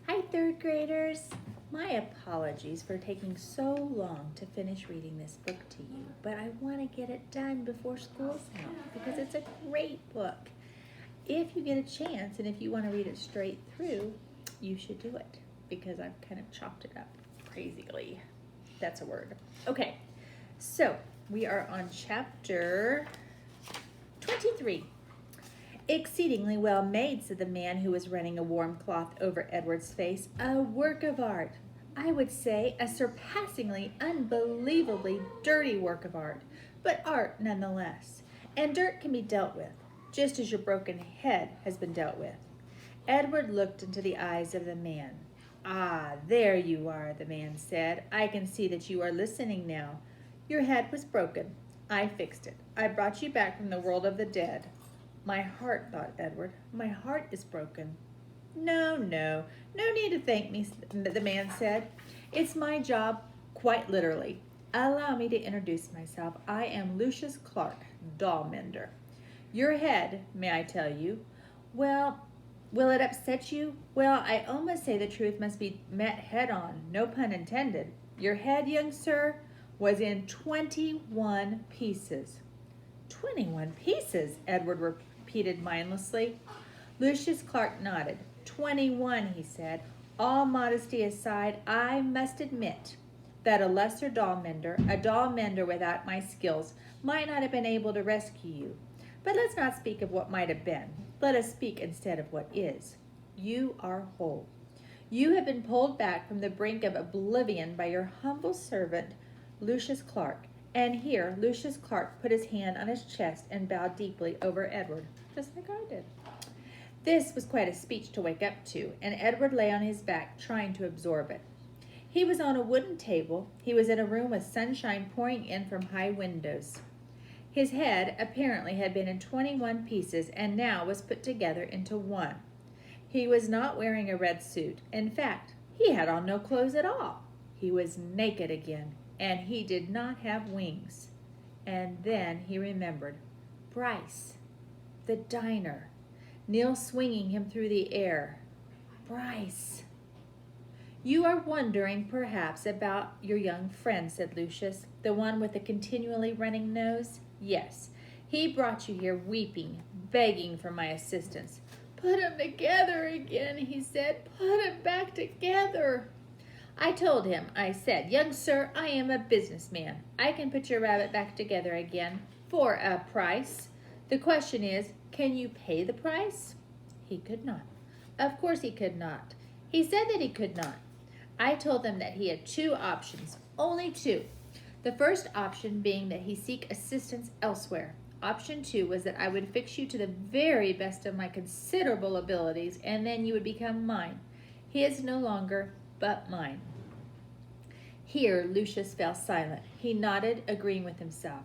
Hi, third graders. My apologies for taking so long to finish reading this book to you, but I want to get it done before school's out because it's a great book. If you get a chance and if you want to read it straight through, you should do it because I've kind of chopped it up crazily. That's a word. Okay, so we are on chapter 23. Exceedingly well made, said the man who was running a warm cloth over Edward's face. A work of art. I would say a surpassingly, unbelievably dirty work of art, but art nonetheless. And dirt can be dealt with, just as your broken head has been dealt with. Edward looked into the eyes of the man. Ah, there you are, the man said. I can see that you are listening now. Your head was broken. I fixed it. I brought you back from the world of the dead. My heart, thought Edward. My heart is broken. No need to thank me, the man said. It's my job, quite literally. Allow me to introduce myself. I am Lucius Clark, doll mender. Your head, may I tell you? Well, will it upset you? Well, I almost say the truth must be met head on, no pun intended. Your head, young sir, was in 21 pieces. 21 pieces, Edward repeated mindlessly. Lucius Clark nodded. 21, he said. All modesty aside, I must admit that a lesser doll mender, a doll mender without my skills, might not have been able to rescue you. But let's not speak of what might have been. Let us speak instead of what is. You are whole. You have been pulled back from the brink of oblivion by your humble servant, Lucius Clark. And here, Lucius Clark put his hand on his chest and bowed deeply over Edward, just like I did. This was quite a speech to wake up to, and Edward lay on his back, trying to absorb it. He was on a wooden table. He was in a room with sunshine pouring in from high windows. His head apparently had been in 21 pieces and now was put together into one. He was not wearing a red suit. In fact, he had on no clothes at all. He was naked again, and he did not have wings. And then he remembered. Bryce, the diner, Neil swinging him through the air. Bryce. You are wondering, perhaps, about your young friend, said Lucius, the one with the continually running nose? Yes, he brought you here weeping, begging for my assistance. Put 'em together again, he said. Put 'em back together. I told him, I said, young sir, I am a businessman. I can put your rabbit back together again for a price. The question is, can you pay the price? He could not. Of course he could not. He said that he could not. I told him that he had two options, only two. The first option being that he seek assistance elsewhere. Option 2 was that I would fix you to the very best of my considerable abilities, and then you would become mine. He is no longer, but mine. Here Lucius fell silent. He nodded, agreeing with himself.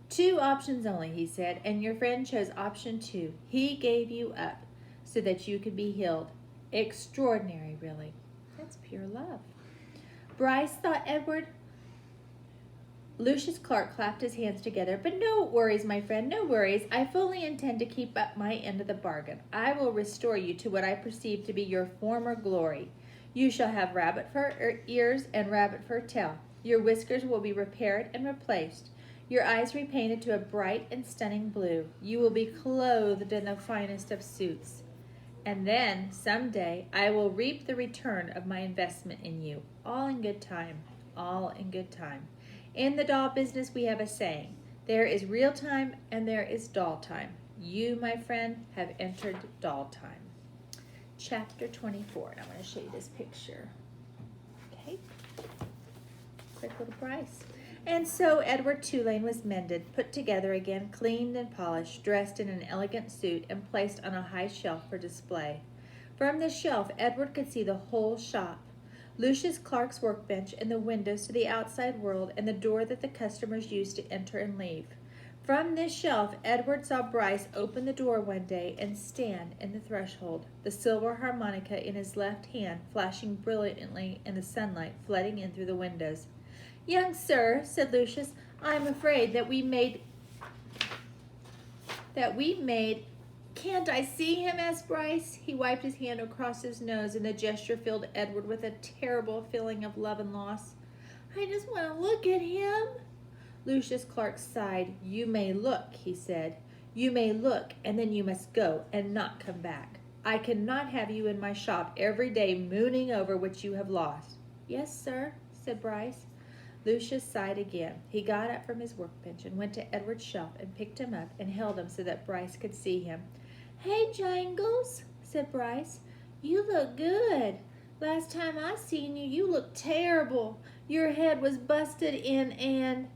Two options only, he said, and your friend chose option 2. He gave you up so that you could be healed. Extraordinary, really. That's pure love. Bryce, thought Edward. Lucius Clark clapped his hands together. But no worries, my friend, no worries. I fully intend to keep up my end of the bargain. I will restore you to what I perceive to be your former glory. You shall have rabbit fur ears and rabbit fur tail. Your whiskers will be repaired and replaced. Your eyes repainted to a bright and stunning blue. You will be clothed in the finest of suits. And then, someday, I will reap the return of my investment in you. All in good time. All in good time. In the doll business, we have a saying. There is real time and there is doll time. You, my friend, have entered doll time. Chapter 24. And I'm going to show you this picture. Okay. Quick little Bryce. And so Edward Tulane was mended, put together again, cleaned and polished, dressed in an elegant suit, and placed on a high shelf for display. From this shelf, Edward could see the whole shop. Lucius Clark's workbench and the windows to the outside world and the door that the customers used to enter and leave. From this shelf, Edward saw Bryce open the door one day and stand in the threshold, the silver harmonica in his left hand flashing brilliantly in the sunlight flooding in through the windows. Young sir, said Lucius, I am afraid that we made can't I see him?" asked Bryce. He wiped his hand across his nose, and the gesture filled Edward with a terrible feeling of love and loss. "I just want to look at him." Lucius Clark sighed. "You may look," he said. "You may look, and then you must go and not come back. I cannot have you in my shop every day mooning over what you have lost." "Yes, sir," said Bryce. Lucius sighed again. He got up from his workbench and went to Edward's shelf and picked him up and held him so that Bryce could see him. "Hey, Jangles," said Bryce. "You look good. Last time I seen you, you looked terrible. Your head was busted in and—"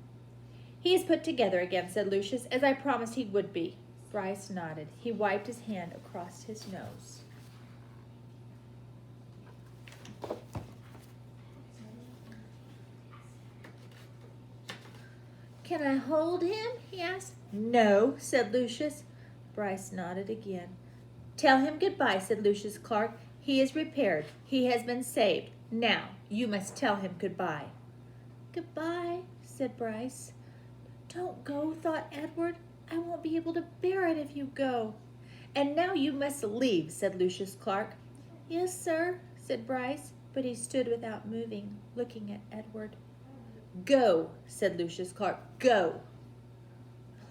"He is put together again," said Lucius, "as I promised he would be." Bryce nodded. He wiped his hand across his nose. "Can I hold him?" he asked. "No," said Lucius. Bryce nodded again. "Tell him goodbye," said Lucius Clark. "He is repaired. He has been saved. Now, you must tell him goodbye." "Goodbye," said Bryce. "Don't go," thought Edward. "I won't be able to bear it if you go." "And now you must leave," said Lucius Clark. "Yes, sir," said Bryce, but he stood without moving, looking at Edward. "Go," said Lucius Clark. "Go."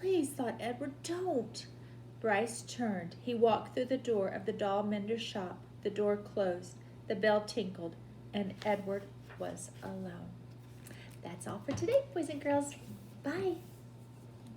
"Please," thought Edward, "don't." Bryce turned. He walked through the door of the doll mender's shop. The door closed. The bell tinkled, and Edward was alone. That's all for today, boys and girls. Bye.